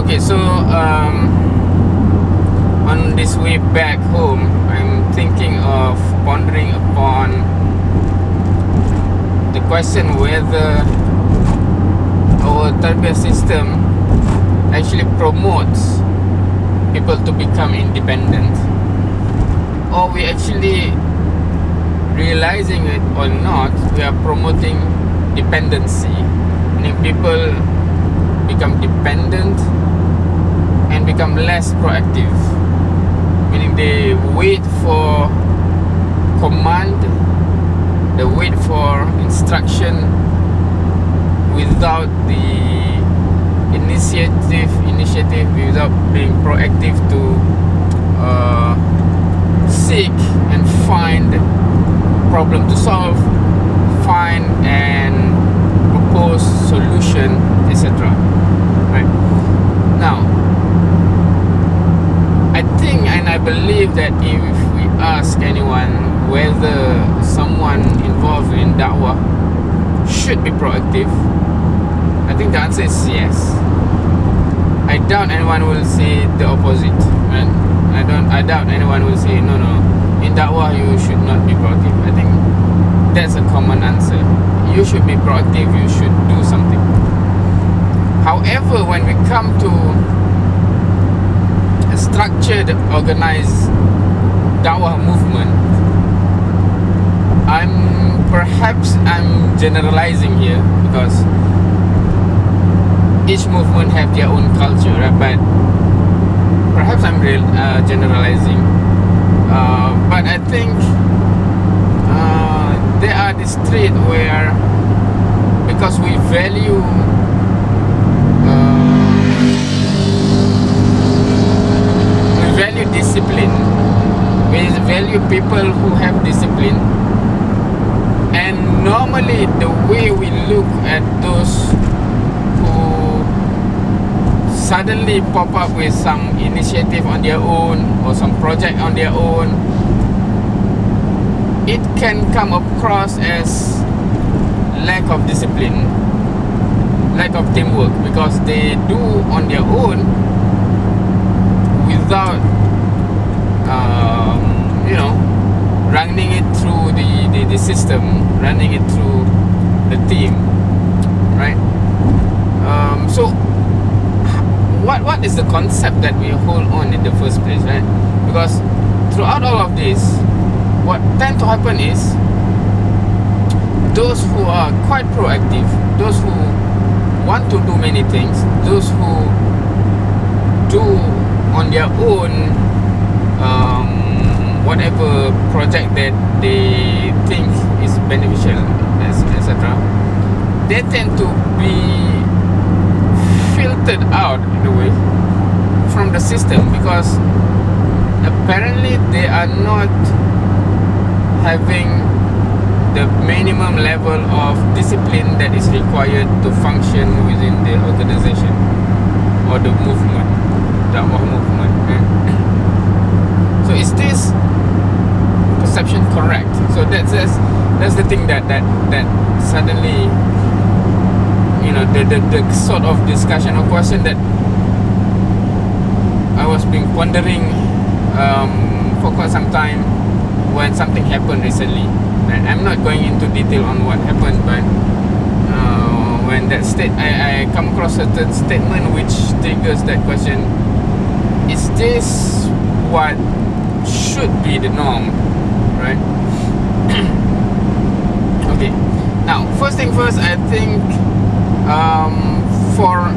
Okay, so on this way back home, I'm thinking of pondering upon the question whether our tarbiyah system actually promotes people to become independent, or we actually, realizing it or not, we are promoting dependency, meaning people become dependent and become less proactive, meaning they wait for command, they wait for instruction without the initiative without being proactive to seek and find problem to solve, find and propose solution, etc. Right? Now, I think and I believe that if we ask anyone whether someone involved in da'wah should be proactive, I think the answer is yes. I doubt anyone will say the opposite, right? I doubt anyone will say no, in da'wah you should not be proactive. I think that's a common answer. You should be proactive, you should do something. However, when we come to a structured, organized da'wah movement, I'm generalizing here because each movement have their own culture, right? But perhaps I'm generalizing. But I think there are these traits where, because we value discipline, we value people who have discipline, and normally the way we look at those who suddenly pop up with some initiative on their own or some project on their own, it can come across as lack of discipline, lack of teamwork, because they do on their own without running it through the system, running it through the team, right? So what is the concept that we hold on in the first place, right? Because throughout all of this, what tend to happen is those who are quite proactive, those who want to do many things, those who do on their own whatever project that they think is beneficial, etc., they tend to be filtered out in a way from the system, because apparently they are not having the minimum level of discipline that is required to function within the organization or the movement, da'wah movement, right? So is this perception correct? So that's the thing that suddenly, the sort of discussion or question that I was been pondering for quite some time when something happened recently. And I'm not going into detail on what happened, but when that I come across a certain statement which triggers that question: is this what should be the norm, right? Okay, now first thing first, I think for,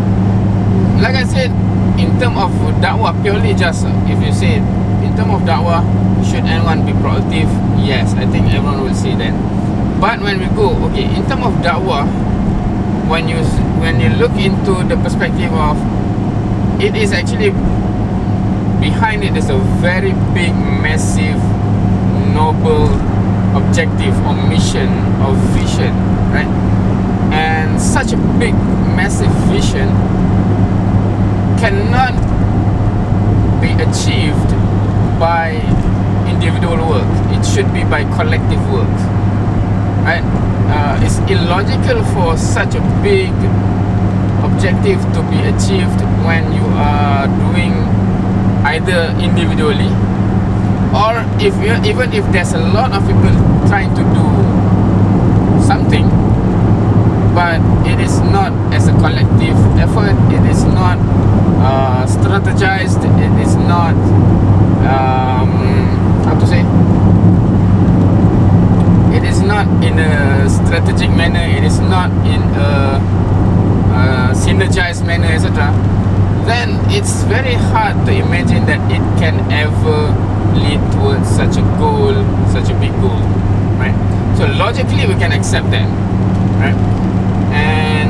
like I said, in terms of da'wah, purely just if you say it, in terms of da'wah, should anyone be proactive? Yes, I think everyone will say that. But when we go, okay, in terms of da'wah, when you look into the perspective of, it is actually behind it is a very big, massive, noble objective or mission or vision, right? And such a big, massive vision cannot be achieved by individual work. It should be by collective work, right? It's illogical for such a big objective to be achieved when you are doing either individually, or even if there's a lot of people trying to do something, but it is not as a collective effort, it is not strategized, it is not how to say, it is not in a strategic manner, it is not in a synergized manner, etc., then it's very hard to imagine that it can ever lead towards such a goal, such a big goal, right? So logically we can accept that, right? And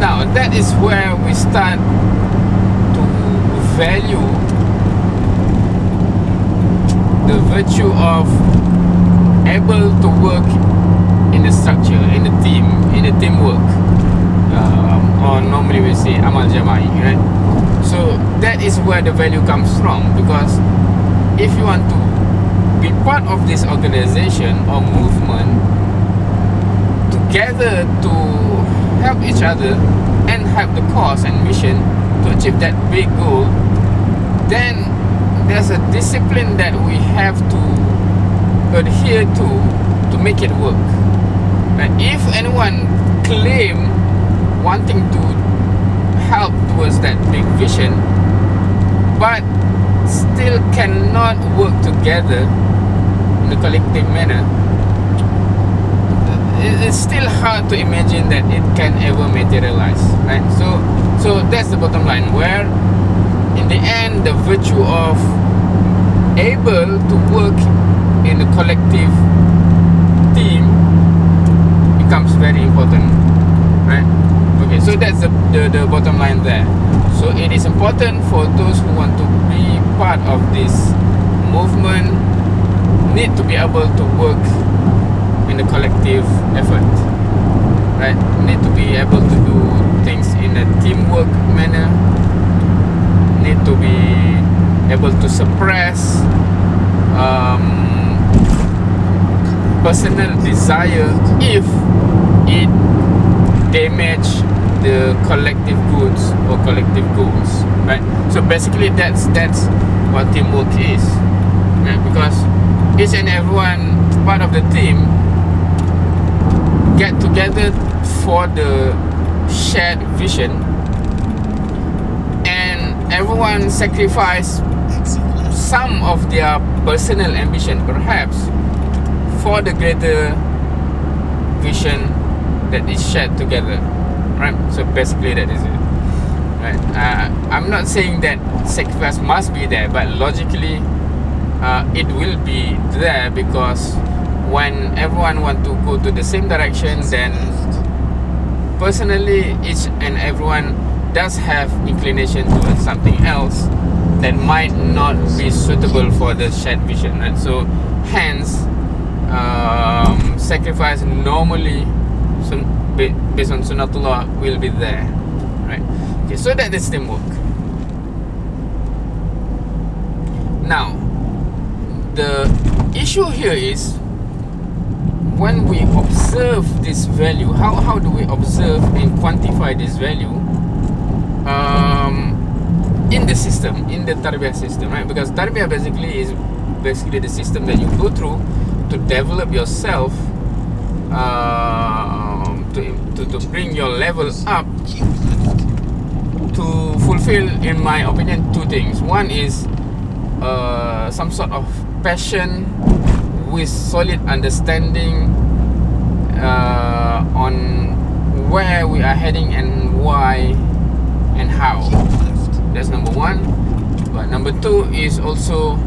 now that is where we start to value the virtue of able to work in a structure, in a team, in a teamwork, or normally we say amal jama'i, right? So that is where the value comes from, because if you want to be part of this organization or movement together to help each other and help the cause and mission to achieve that big goal, then there's a discipline that we have to adhere to make it work. And if anyone claim wanting to help towards that big vision but still cannot work together in a collective manner, it's still hard to imagine that it can ever materialize, right? So that's the bottom line, where in the end the virtue of able to work in a collective team becomes very important, right? Okay, so that's the bottom line there. So it is important for those who want to be part of this movement, need to be able to work in a collective effort, right? Need to be able to do things in a teamwork manner, need to be able to suppress personal desire if it damage the collective goods or collective goals, right? So basically that's what teamwork is, right? Because each and everyone part of the team get together for the shared vision, and everyone sacrifice some of their personal ambition perhaps for the greater vision that is shared together, right? So basically that is it, right? I'm not saying that sacrifice must be there, but logically it will be there, because when everyone want to go to the same direction, then personally each and everyone does have inclination towards something else that might not be suitable for the shared vision, right? So hence sacrifice normally based on Sunnatullah will be there, right? Okay, so that is teamwork. Now the issue here is when we observe this value, how do we observe and quantify this value in the system, in the tarbiyah system, right? Because tarbiyah is basically the system that you go through to develop yourself, to bring your level up, to fulfill, in my opinion, two things. One is some sort of passion with solid understanding on where we are heading and why and how. That's number one. But number two is also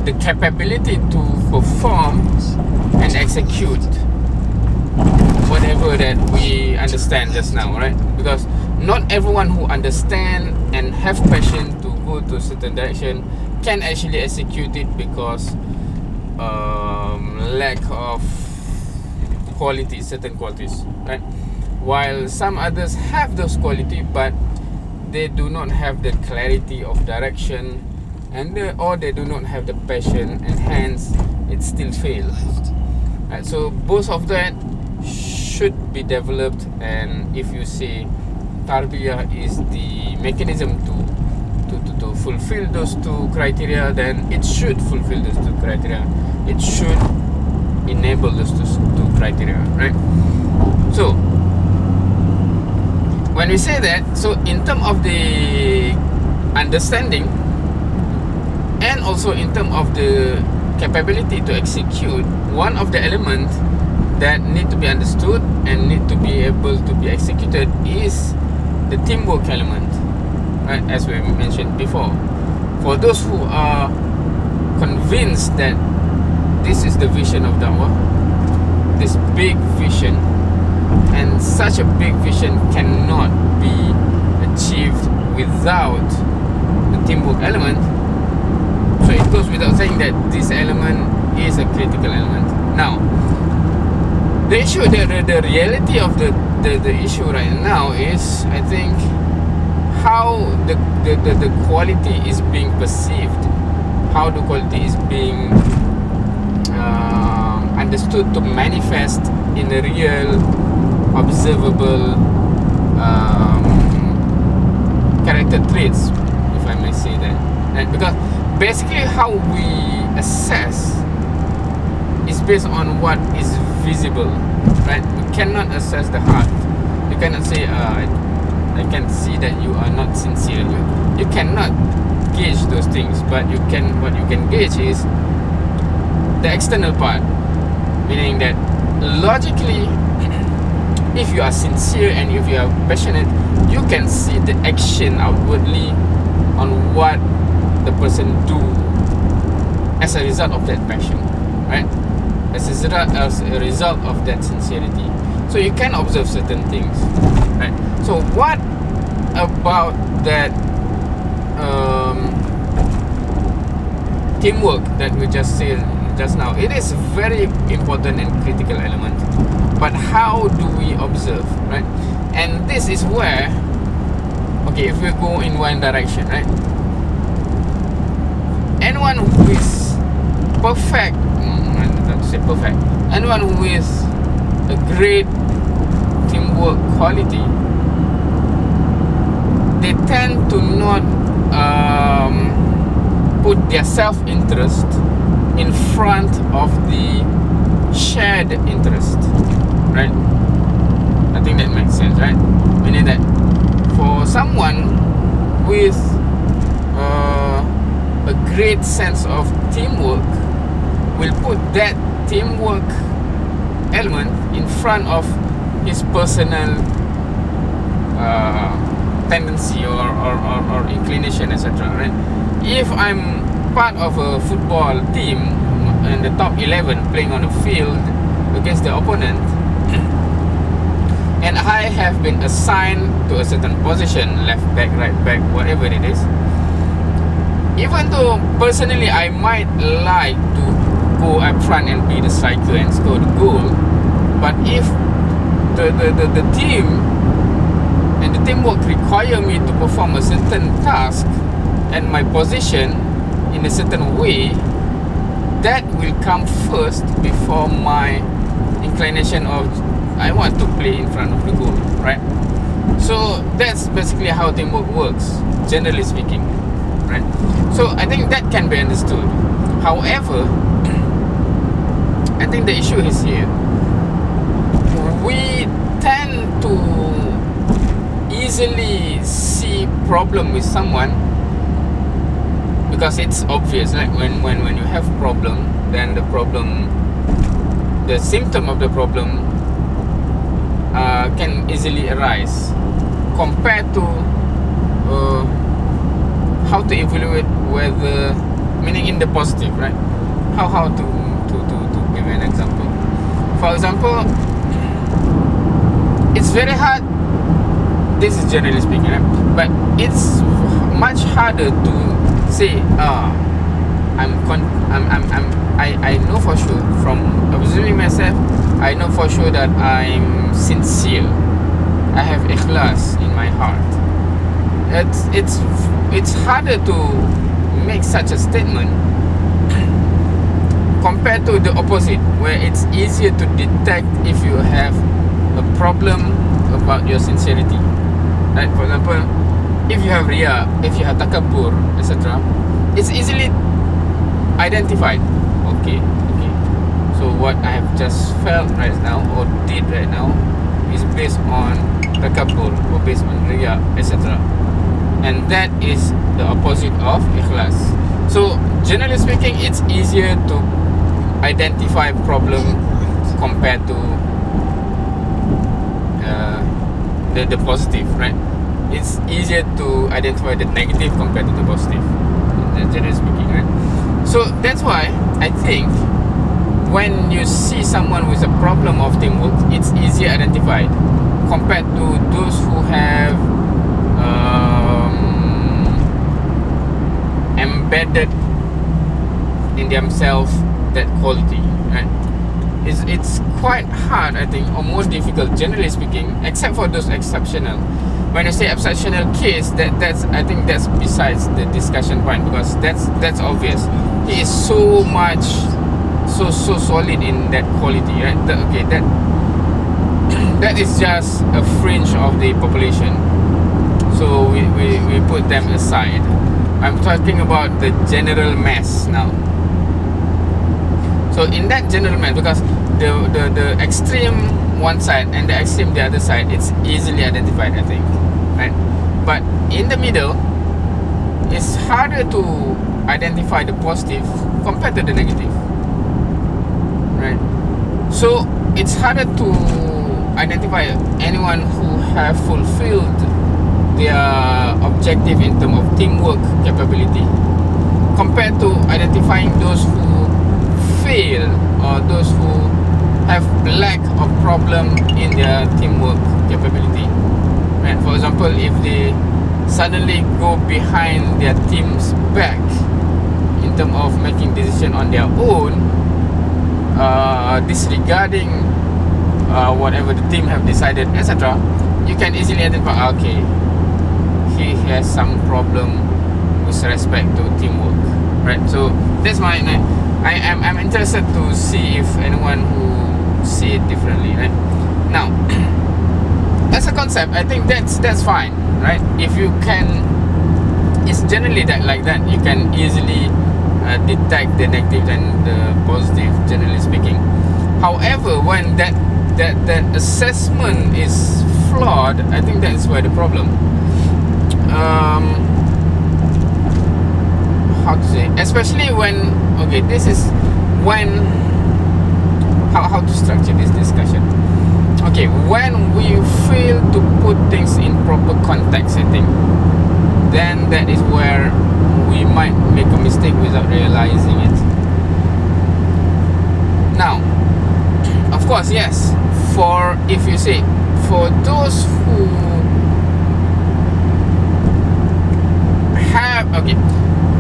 the capability to perform and execute whatever that we understand just now, right? Because not everyone who understand and have passion to go to a certain direction can actually execute it, because lack of qualities, certain qualities, right? While some others have those qualities, but they do not have the clarity of direction, and or they do not have the passion, and hence it still fails, right? So both of that should be developed, and if you say tarbiyah is the mechanism to fulfill those two criteria, then it should fulfill those two criteria. It should enable those two criteria, right? So when we say that, so in terms of the understanding and also in terms of the capability to execute, one of the elements that need to be understood and need to be able to be executed is the teamwork element, right? As we mentioned before, for those who are convinced that this is the vision of Dawah, this big vision, and such a big vision cannot be achieved without the teamwork element. So it goes without saying that this element is a critical element. Now, the issue, the reality of the issue right now is, I think, how the quality is being perceived, how the quality is being understood to manifest in the real, observable character traits, if I may say that. And because basically how we assess is based on what is visible, right? We cannot assess the heart. You cannot say, I can see that you are not sincere. You cannot gauge those things, but what you can gauge is the external part, meaning that logically, if you are sincere and if you are passionate, you can see the action outwardly on what the person do as a result of that passion, right? As a result of that sincerity. So you can observe certain things, right? So what about that teamwork that we just said just now? It is very important and critical element. But how do we observe, right? And this is where, okay, if we go in one direction, right? Anyone who is perfect, not to say perfect, anyone who is a great teamwork quality, they tend to not put their self-interest in front of the shared interest, right? I think that makes sense, right? Meaning that for someone with a great sense of teamwork, will put that teamwork element in front of his personal tendency or inclination, etc., right? If I'm part of a football team in the top 11 playing on the field against the opponent, and I have been assigned to a certain position, left back, right back, whatever it is, even though personally I might like to go up front and be the striker and score the goal, but if the team and the teamwork require me to perform a certain task and my position in a certain way, that will come first before my inclination of I want to play in front of the goal, right? So that's basically how teamwork works, generally speaking, right? So I think that can be understood. However, I think the issue is here. We tend to easily see problem with someone because it's obvious, like when you have problem, then the symptom of the problem can easily arise, compared to how to evaluate whether, meaning in the positive, right? How to give an example. For example, it's very hard. This is generally speaking, right? But it's much harder to say, I know for sure from observing myself, I know for sure that I'm sincere. I have ikhlas in my heart. It's harder to make such a statement compared to the opposite, where it's easier to detect if you have a problem about your sincerity. Right? For example, if you have riya, if you have takabur, etc., it's easily identified. Okay, okay. So what I have just felt right now or did right now is based on takabur or based on riya, etc. And that is the opposite of ikhlas. So generally speaking, it's easier to identify problem compared to the positive, right? It's easier to identify the negative compared to the positive, generally speaking, right? So that's why I think when you see someone with a problem of teamwork, it's easier identified compared to those who have embedded in themselves that quality, right? It's quite hard, I think, or more difficult, generally speaking, except for those exceptional. When I say exceptional case, that's I think that's besides the discussion point, because that's obvious. He is so much, so solid in that quality, right? Okay, that is just a fringe of the population. So we put them aside. I'm talking about the general mass now. So in that general mass, because the extreme one side and the extreme the other side, it's easily identified, I think, right? But in the middle, it's harder to identify the positive compared to the negative, right? So it's harder to identify anyone who have fulfilled their objective in terms of teamwork capability compared to identifying those who fail or those who have lack of problem in their teamwork capability. And for example, if they suddenly go behind their team's back in terms of making decision on their own, disregarding whatever the team have decided, etc., you can easily identify, okay, he has some problem with respect to teamwork, right? So that's my I'm interested to see if anyone who see it differently, right? Now, as a concept, I think that's fine, right? If you can, it's generally that like that. You can easily detect the negative and the positive, generally speaking. However, when that assessment is flawed, I think that is where the problem. How to say? Especially when, okay, this is when, how to structure this discussion. Okay, when we fail to put things in proper context, I think, then that is where we might make a mistake without realizing it. Now, of course, yes, for, if you say, for those who have, okay,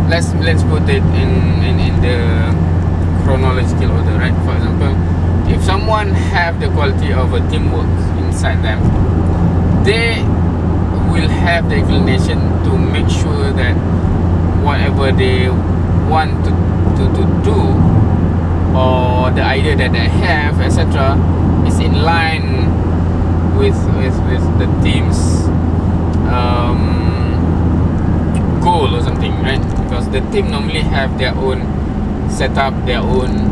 let's put it in the chronological order, right? For example, if someone have the quality of a teamwork inside them, they will have the inclination to make sure that whatever they want to do, or the idea that they have, etc., is in line with the team's goal or something, right? Because the team normally have their own setup, their own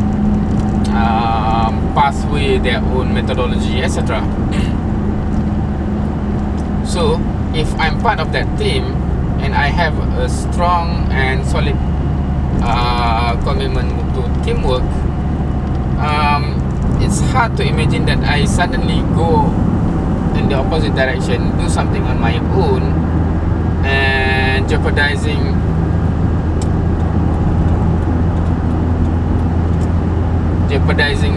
pathway, their own methodology, etc. So if I'm part of that team and I have a strong and solid commitment to teamwork, it's hard to imagine that I suddenly go in the opposite direction, do something on my own, and jeopardizing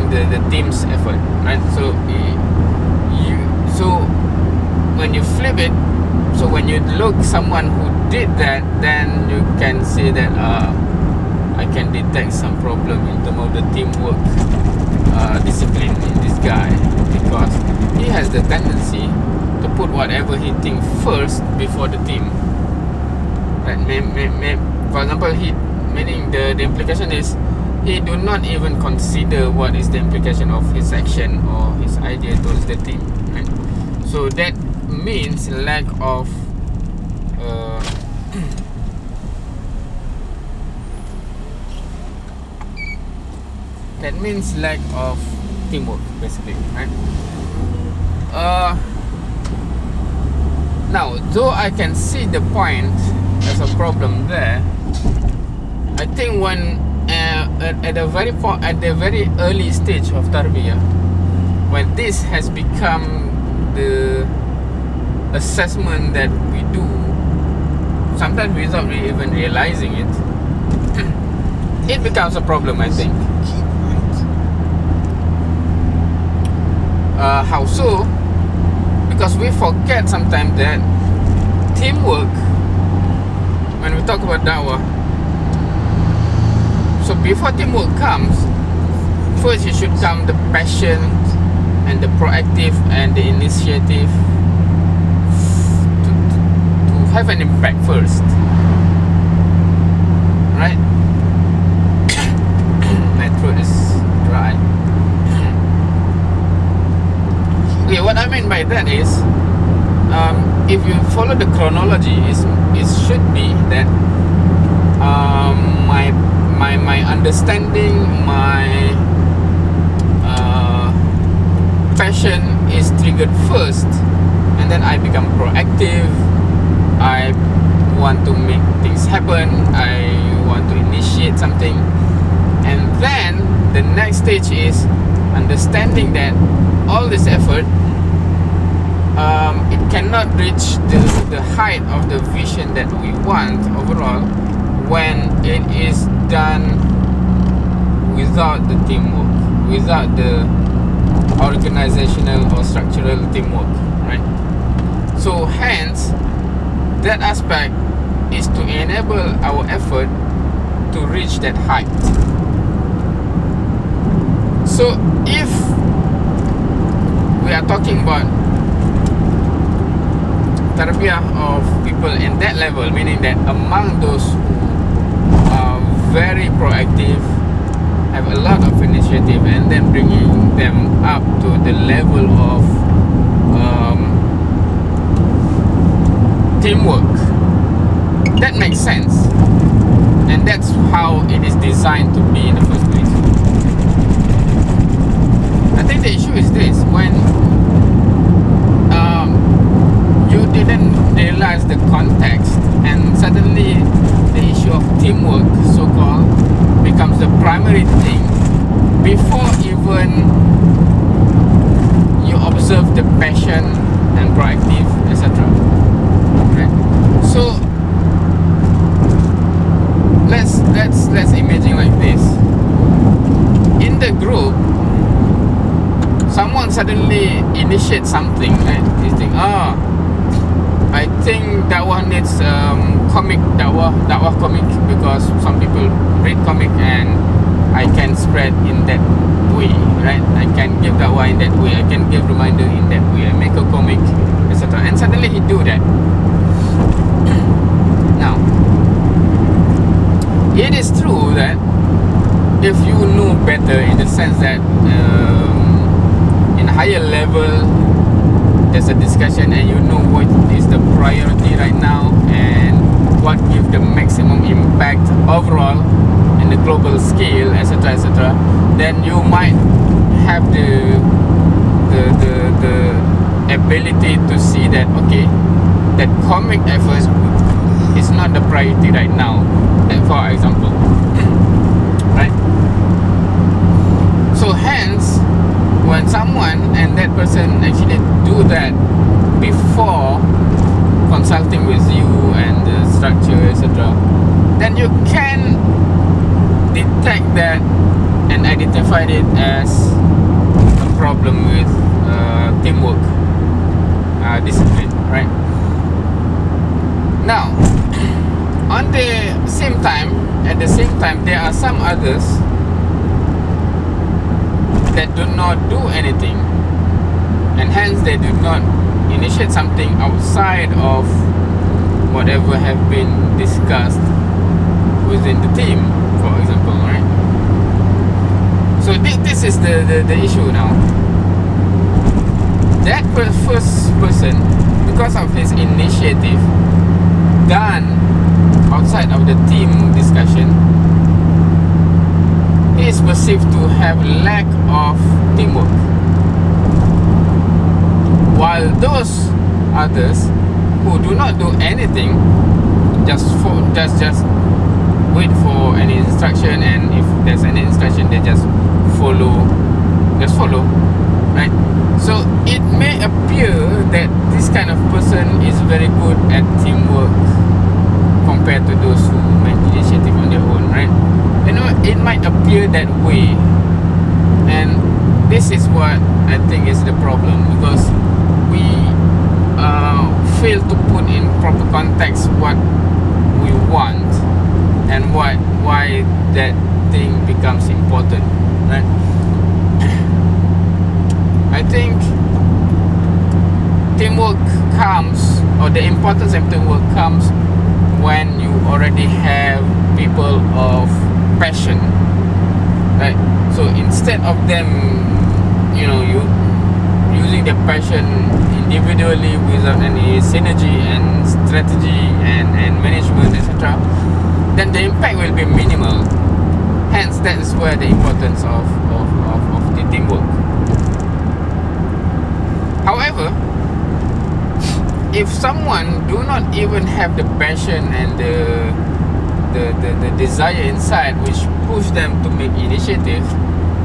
the team's effort, right? So when you flip it, so when you look someone who did that, then you can say that I can detect some problem in terms of the teamwork discipline in this guy, because he has the tendency to put whatever he thinks first before the team, right? For example, meaning the implication is he do not even consider what is the implication of his action or his idea towards the team, right? So that means lack of uh, that means lack of teamwork, basically, right? Now, though I can see the point as a problem there, I think when at the very early stage of tarbiyah, when this has become the assessment that we do, sometimes without even realizing it, it becomes a problem, I think. How so? Because we forget sometimes that teamwork, when we talk about da'wah, so before teamwork comes, first it should come the passion and the proactive and the initiative to have an impact first, right? My throat is dry. Okay, what I mean by that is, if you follow the chronology, it should be that my understanding, my passion is triggered first, and then I become proactive. I want to make things happen. I want to initiate something, and then the next stage is understanding that all this effort, it cannot reach the height of the vision that we want overall when it is done without the teamwork, without the organizational or structural teamwork, right? So hence, that aspect is to enable our effort to reach that height. So if we are talking about tarbiyah of people in that level, meaning that among those who are very proactive, have a lot of initiative, and then bringing them up to the level of teamwork, that makes sense, and that's how it is designed to be in the first place. I think the issue is this: when you didn't realize the context, and suddenly the issue of teamwork, so-called, becomes the primary thing before even you observe the passion and proactive, etc. Right? So let's imagine like this: in the group, someone suddenly initiates something, right? They think, I think dakwah needs comic dakwah comic, because some people read comic and I can spread in that way, right? I can give dakwah in that way, I can give reminder in that way, I make a comic, etc. And suddenly he do that. Now, it is true that if you know better, in the sense that in higher level there's a discussion and you know what is the priority right now and what gives the maximum impact overall in the global scale, etc., then you might have the ability to see that, okay, that comic effort is not the priority right now, for example. Right? So hence, when someone and that person actually do that before consulting with you and the structure, etc., then you can detect that and identify it as a problem with teamwork, discipline, right? Now, at the same time, there are some others that do not do anything, and hence they do not initiate something outside of whatever have been discussed within the team, for example, right? So this is the issue now. That first person because of his initiative done outside of the team discussion, he is perceived to have lack of teamwork, while those others who do not do anything, just wait for any instruction, and if there's any instruction they just follow, right? So it may appear that this kind of person is very good at teamwork compared to those who make initiative on their own, right? You know, it might appear that way, and this is what I think is the problem, because we fail to put in proper context what we want and why that thing becomes important, right? I think teamwork comes, or the importance of teamwork comes when you already have people of passion, right? So instead of them, you know, you using their passion individually without any synergy and strategy and management, etc., then the impact will be minimal. Hence, that is where the importance of the teamwork. However, if someone do not even have the passion and the desire inside which push them to make initiative,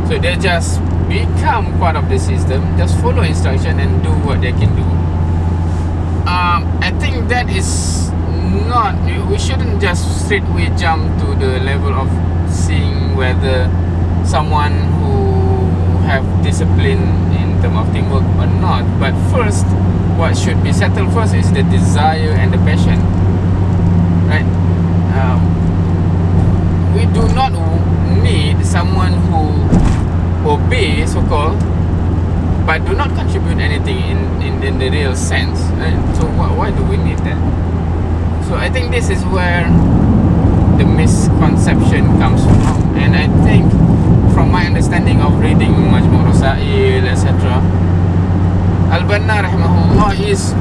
so they just become part of the system, just follow instruction and do what they can do, I think that is not, we shouldn't just straightway jump to the level of seeing whether someone who have discipline in terms of teamwork or not. But first, what should be settled first is the desire and the passion, right? We do not need someone who obeys, so-called, but do not contribute anything in the real sense, right? So why do we need that? So I think this is where the misconception comes from, and I think from my understanding of reading Majmu' Rasail, etc., Al-Banna rahimahullah is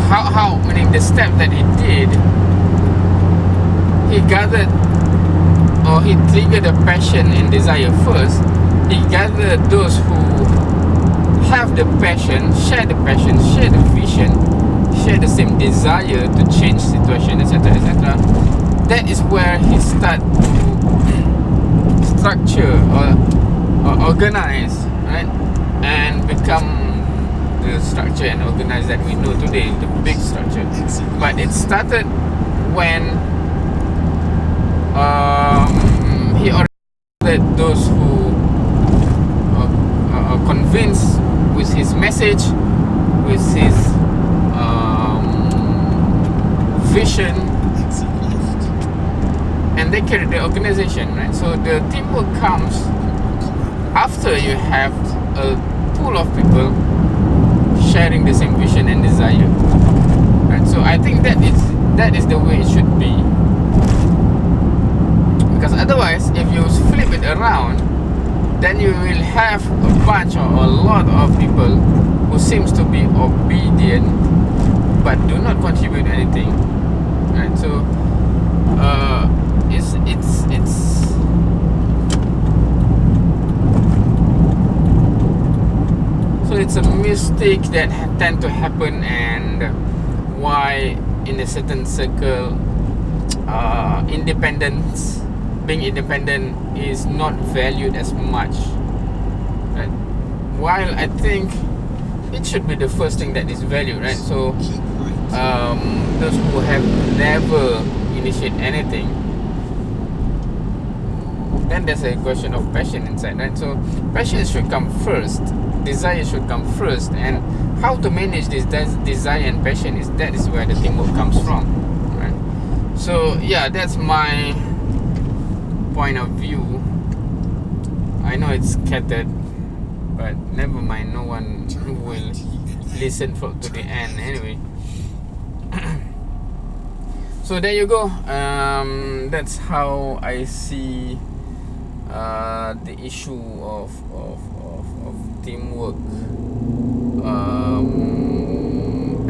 how meaning the step that he did, he gathered, or he triggered a passion and desire first. He gathered those who have the passion, share the vision, share the same desire to change situation, etc., etc. That is where he start to structure or organize, right, and become the structure and organize that we know today, the big structure. But it started when he already those who are convinced with his message, with his vision, and they carry the organization, right? So the teamwork comes after you have a pool of people sharing the same vision and desire, right? So I think that is the way it should be, because otherwise, if you flip it around, then you will have a bunch or a lot of people who seems to be obedient but do not contribute anything, right? So it's a mistake that tend to happen, and why in a certain circle being independent is not valued as much, right? While I think it should be the first thing that is valued, right? So those who have never initiate anything, then there's a question of passion inside, right? So passion should come first, desire should come first, and how to manage this desire and passion is where the teamwork comes from, right? So yeah, that's my point of view. I know it's scattered, but never mind, no one will listen to the end anyway. So there you go. That's how I see the issue of teamwork.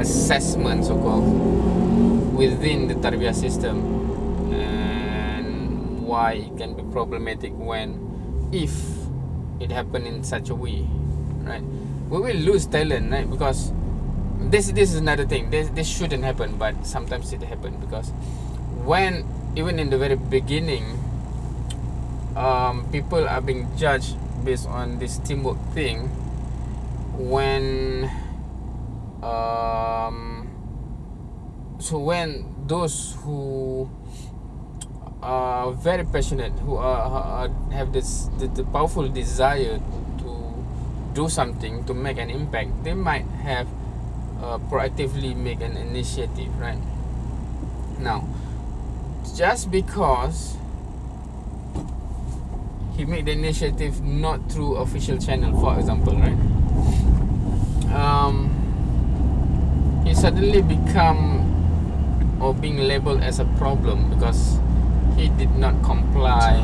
assessment, so-called, within the tarbiyah system, and why it can be problematic if it happen in such a way, right? We will lose talent, right? Because this is another thing. This shouldn't happen, but sometimes it happen because when even in the very beginning, people are being judged based on this teamwork thing. When when those who are very passionate, who have the powerful desire to do something, to make an impact, they might have proactively make an initiative, right? Now, just because he made the initiative not through official channel, for example, right? He suddenly become or being labeled as a problem because he did not comply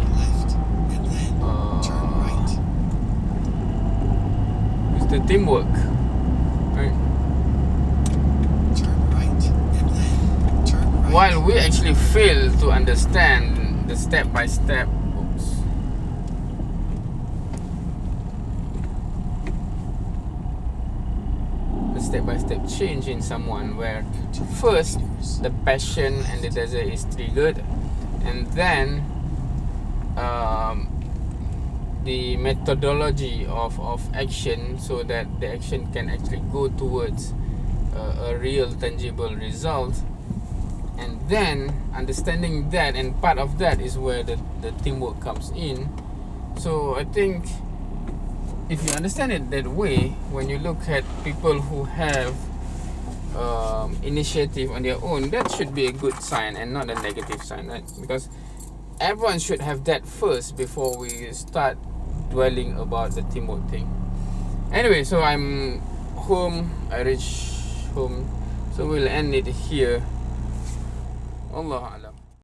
with the teamwork, right? While we actually fail to understand the step-by-step step-by-step change in someone, where first the passion and the desire is triggered, and then the methodology of action, so that the action can actually go towards a real tangible result. And then understanding that, and part of that is where the teamwork comes in. So I think if you understand it that way, when you look at people who have initiative on their own, that should be a good sign and not a negative sign, right? Because everyone should have that first before we start dwelling about the teamwork thing. Anyway, so I'm home. I reach home, so we'll end it here. Allah Alam.